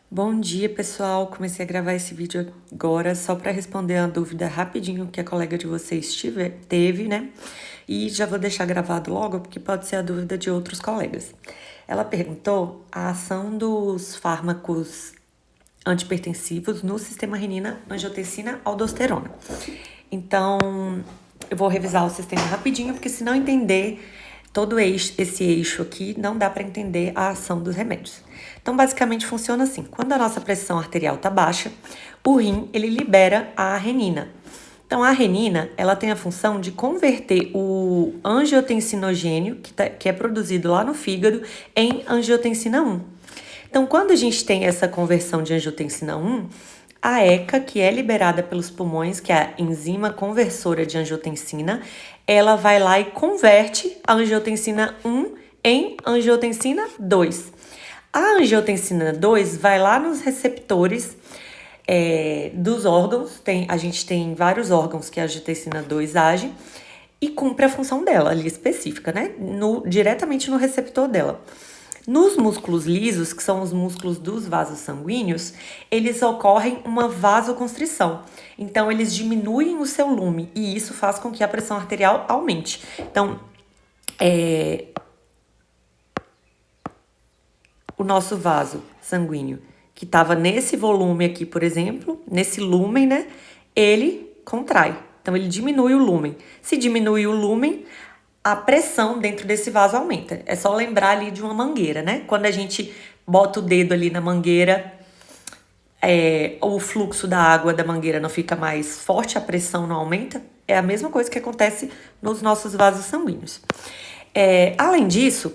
Bom dia, pessoal. Comecei a gravar esse vídeo agora só para responder a dúvida rapidinho que a colega de vocês teve, né? E já vou deixar gravado logo, porque pode ser a dúvida de outros colegas. Ela perguntou a ação dos fármacos antipertensivos no sistema renina, angiotensina, aldosterona. Então, eu vou revisar o sistema rapidinho, porque se não entender todo esse eixo aqui, não dá para entender a ação dos remédios. Então, basicamente, funciona assim. Quando a nossa pressão arterial está baixa, o rim, ele libera a renina. Então, a renina, ela tem a função de converter o angiotensinogênio, que é produzido lá no fígado, em angiotensina 1. Então, quando a gente tem essa conversão de angiotensina 1, a ECA, que é liberada pelos pulmões, que é a enzima conversora de angiotensina, ela vai lá e converte a angiotensina 1 em angiotensina 2. A angiotensina 2 vai lá nos receptores dos órgãos, a gente tem vários órgãos que a angiotensina 2 age e cumpre a função dela ali específica, né? Diretamente no receptor dela. Nos músculos lisos, que são os músculos dos vasos sanguíneos, eles ocorrem uma vasoconstrição. Então, eles diminuem o seu lume e isso faz com que a pressão arterial aumente. Então, o nosso vaso sanguíneo, que estava nesse volume aqui, por exemplo, nesse lumen, né? Ele contrai. Então, ele diminui o lumen. Se diminui o lumen, a pressão dentro desse vaso aumenta. É só lembrar ali de uma mangueira, né? Quando a gente bota o dedo ali na mangueira, o fluxo da água da mangueira não fica mais forte, a pressão não aumenta. É a mesma coisa que acontece nos nossos vasos sanguíneos. Além disso,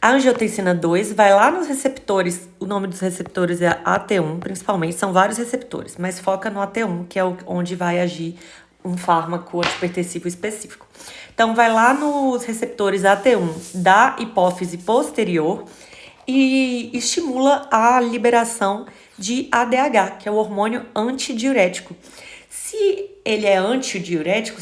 a angiotensina 2 vai lá nos receptores, o nome dos receptores é AT1, principalmente, são vários receptores, mas foca no AT1, que é onde vai agir um fármaco antipertensivo específico. Então, vai lá nos receptores AT1 da hipófise posterior e estimula a liberação de ADH, que é o hormônio antidiurético. Se ele é antidiurético,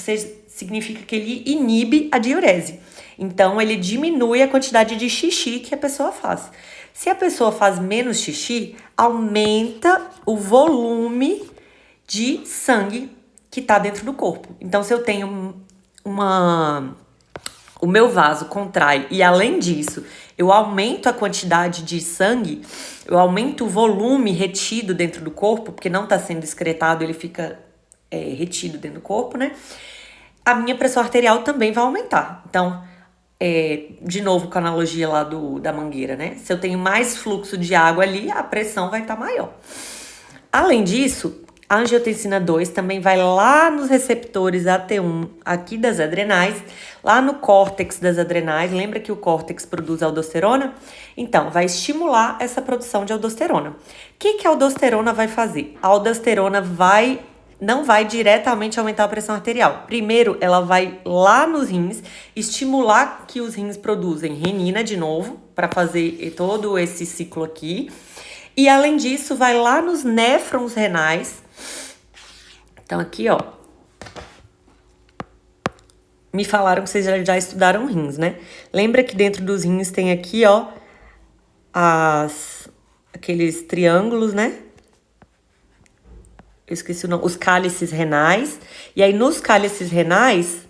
significa que ele inibe a diurese. Então, ele diminui a quantidade de xixi que a pessoa faz. Se a pessoa faz menos xixi, aumenta o volume de sangue que está dentro do corpo. Então, se eu tenho o meu vaso contrai e, além disso, eu aumento a quantidade de sangue, eu aumento o volume retido dentro do corpo, porque não está sendo excretado, ele fica retido dentro do corpo, né? A minha pressão arterial também vai aumentar. Então, de novo com a analogia lá da mangueira, né? Se eu tenho mais fluxo de água ali, a pressão vai estar maior. Além disso, a angiotensina 2 também vai lá nos receptores AT1 aqui das adrenais, lá no córtex das adrenais. Lembra que o córtex produz aldosterona? Então, vai estimular essa produção de aldosterona. O que a aldosterona vai fazer? A aldosterona não vai diretamente aumentar a pressão arterial. Primeiro, ela vai lá nos rins, estimular que os rins produzem renina de novo, para fazer todo esse ciclo aqui. E, além disso, vai lá nos néfrons renais. Então, aqui, ó. Me falaram que vocês já estudaram rins, né? Lembra que dentro dos rins tem aqui, ó, aqueles triângulos, né? Eu esqueci o nome. Os cálices renais. E aí, nos cálices renais,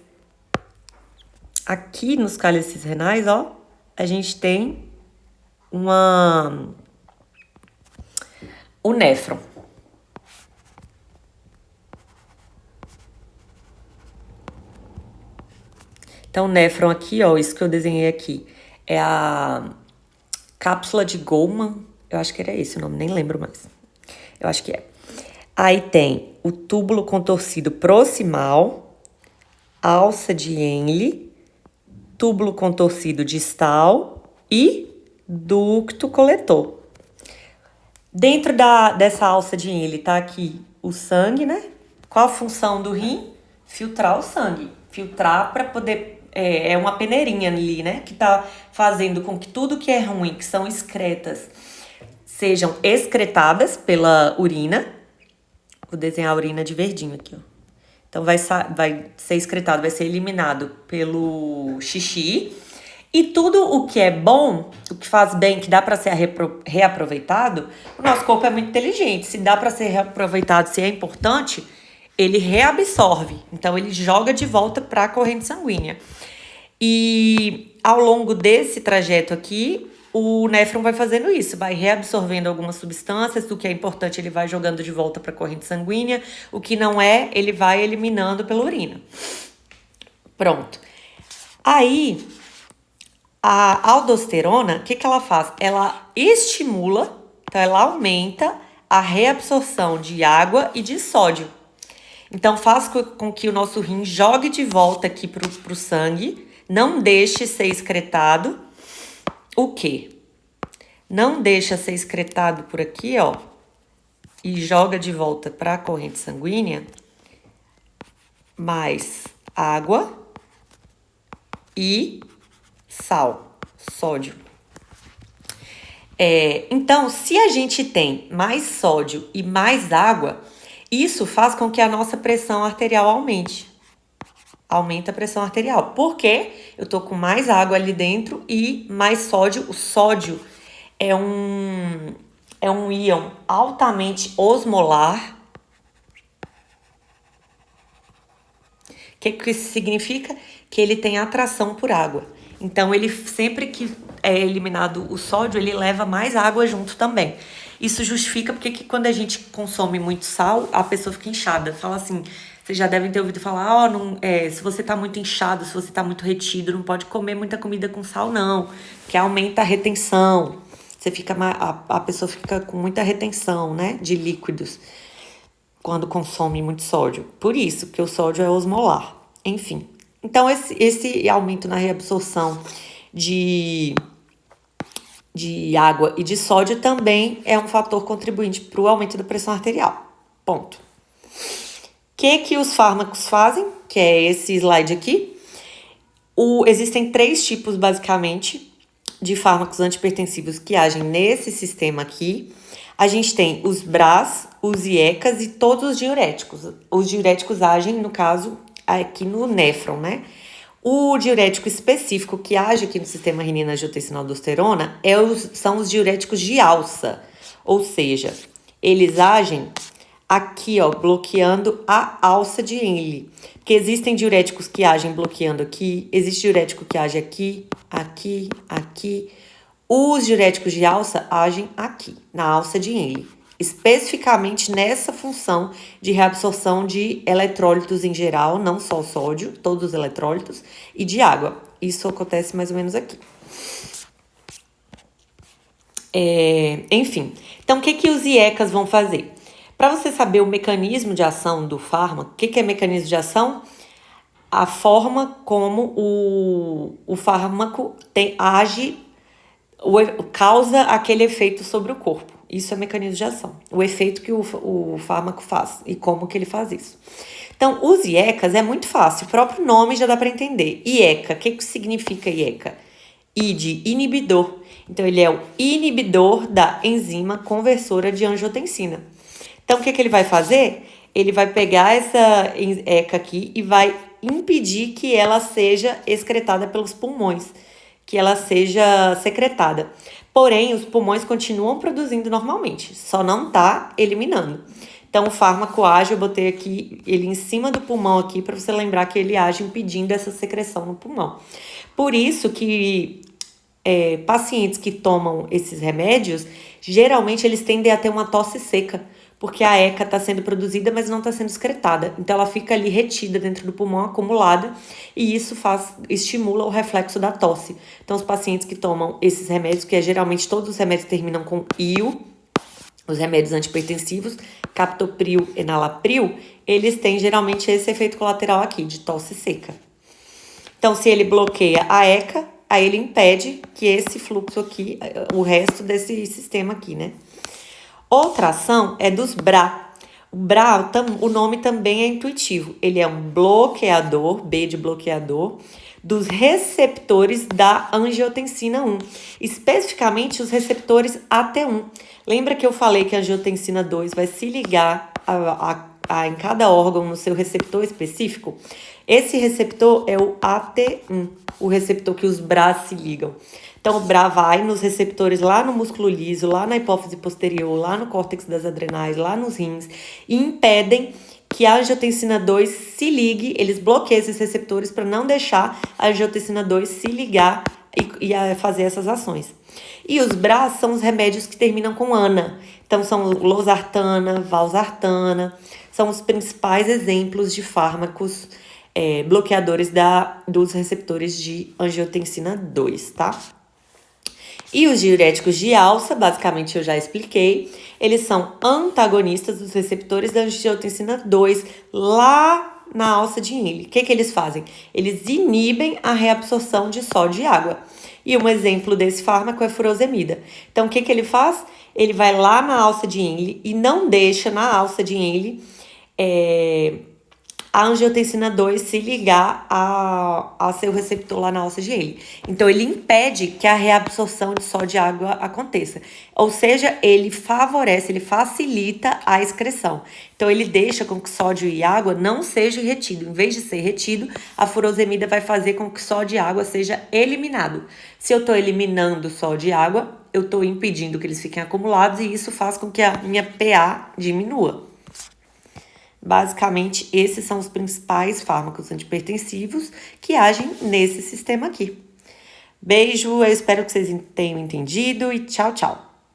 aqui nos cálices renais, ó, a gente tem o néfron. Então, o néfron aqui, ó, isso que eu desenhei aqui, é a cápsula de Goldman. Eu acho que era esse o nome, nem lembro mais. Eu acho que é. Aí tem o túbulo contorcido proximal, alça de Henle, túbulo contorcido distal e ducto coletor. Dentro dessa alça de Henle tá aqui o sangue, né? Qual a função do rim? Filtrar o sangue. Filtrar para poder... É uma peneirinha ali, né? Que tá fazendo com que tudo que é ruim, que são excretas, sejam excretadas pela urina. Vou desenhar a urina de verdinho aqui, ó. Então, vai ser excretado, vai ser eliminado pelo xixi. E tudo o que é bom, o que faz bem, que dá para ser reaproveitado, o nosso corpo é muito inteligente. Se dá para ser reaproveitado, se é importante, ele reabsorve. Então, ele joga de volta para a corrente sanguínea. E ao longo desse trajeto aqui, o néfron vai fazendo isso, vai reabsorvendo algumas substâncias, o que é importante ele vai jogando de volta para a corrente sanguínea, o que não é, ele vai eliminando pela urina. Pronto. Aí, a aldosterona, o que ela faz? Ela estimula, então ela aumenta a reabsorção de água e de sódio. Então faz com que o nosso rim jogue de volta aqui pro sangue, não deixe ser excretado. O quê? Não deixa ser excretado por aqui, ó, e joga de volta para a corrente sanguínea mais água e sal, sódio. Então, se a gente tem mais sódio e mais água, isso faz com que a nossa pressão arterial aumente. Aumenta a pressão arterial. Porque eu tô com mais água ali dentro e mais sódio. O sódio é um íon altamente osmolar. O que isso significa? Que ele tem atração por água. Então, ele sempre que é eliminado o sódio, ele leva mais água junto também. Isso justifica porque que quando a gente consome muito sal, a pessoa fica inchada. Fala assim, vocês já devem ter ouvido falar, se você tá muito inchado, se você tá muito retido, não pode comer muita comida com sal, não. Que aumenta a retenção. A pessoa fica com muita retenção, né, de líquidos quando consome muito sódio. Por isso, que o sódio é osmolar. Enfim. Então, esse aumento na reabsorção de água e de sódio também é um fator contribuinte para o aumento da pressão arterial. Ponto. O que os fármacos fazem? Que é esse slide aqui. Existem 3 tipos, basicamente, de fármacos antipertensivos que agem nesse sistema aqui. A gente tem os BRAs, os IECAs e todos os diuréticos. Os diuréticos agem, no caso, aqui no néfron, né? O diurético específico que age aqui no sistema renina-angiotensina-aldosterona são os diuréticos de alça. Ou seja, eles agem aqui, ó, bloqueando a alça de Henle. Porque existem diuréticos que agem bloqueando aqui, existe diurético que age aqui, aqui, aqui. Os diuréticos de alça agem aqui, na alça de Henle, especificamente nessa função de reabsorção de eletrólitos em geral, não só o sódio, todos os eletrólitos, e de água. Isso acontece mais ou menos aqui. Enfim, então o que os IECAs vão fazer? Para você saber o mecanismo de ação do fármaco, o que é mecanismo de ação? A forma como o fármaco age, causa aquele efeito sobre o corpo. Isso é mecanismo de ação. O efeito que o fármaco faz e como que ele faz isso. Então, os IECAs é muito fácil. O próprio nome já dá para entender. IECA, o que significa IECA? I de inibidor. Então, ele é o inibidor da enzima conversora de angiotensina. Então, o que ele vai fazer? Ele vai pegar essa ECA aqui e vai impedir que ela seja excretada pelos pulmões, que ela seja secretada. Porém, os pulmões continuam produzindo normalmente, só não tá eliminando. Então, o fármaco age, eu botei aqui ele em cima do pulmão aqui para você lembrar que ele age impedindo essa secreção no pulmão. Por isso que pacientes que tomam esses remédios, geralmente eles tendem a ter uma tosse seca, porque a ECA está sendo produzida, mas não está sendo excretada. Então, ela fica ali retida dentro do pulmão, acumulada, e isso estimula o reflexo da tosse. Então, os pacientes que tomam esses remédios, que geralmente todos os remédios terminam com IU, os remédios antipertensivos, captopril, enalapril, eles têm geralmente esse efeito colateral aqui, de tosse seca. Então, se ele bloqueia a ECA, aí ele impede que esse fluxo aqui, o resto desse sistema aqui, né? Outra ação é dos BRA. O BRA, o nome também é intuitivo. Ele é um bloqueador, B de bloqueador, dos receptores da angiotensina 1. Especificamente os receptores AT1. Lembra que eu falei que a angiotensina 2 vai se ligar em cada órgão no seu receptor específico? Esse receptor é o AT1, o receptor que os BRAs se ligam. Então, o BRA vai nos receptores lá no músculo liso, lá na hipófise posterior, lá no córtex das adrenais, lá nos rins, e impedem que a angiotensina 2 se ligue, eles bloqueiam esses receptores para não deixar a angiotensina 2 se ligar e fazer essas ações. E os BRAs são os remédios que terminam com ANA. Então, são losartana, valsartana, são os principais exemplos de fármacos bloqueadores dos receptores de angiotensina 2, tá? E os diuréticos de alça, basicamente eu já expliquei, eles são antagonistas dos receptores da angiotensina 2 lá na alça de Henle. O que eles fazem? Eles inibem a reabsorção de sódio e água. E um exemplo desse fármaco é a furosemida. Então, o que ele faz? Ele vai lá na alça de Henle e não deixa na alça de Henle a angiotensina 2 se ligar a seu receptor lá na alça de Henle. Então, ele impede que a reabsorção de sódio e água aconteça. Ou seja, ele favorece, ele facilita a excreção. Então, ele deixa com que sódio e água não sejam retidos. Em vez de ser retido, a furosemida vai fazer com que sódio e água seja eliminado. Se eu estou eliminando sódio e água, eu estou impedindo que eles fiquem acumulados e isso faz com que a minha PA diminua. Basicamente, esses são os principais fármacos antipertensivos que agem nesse sistema aqui. Beijo, eu espero que vocês tenham entendido e tchau, tchau.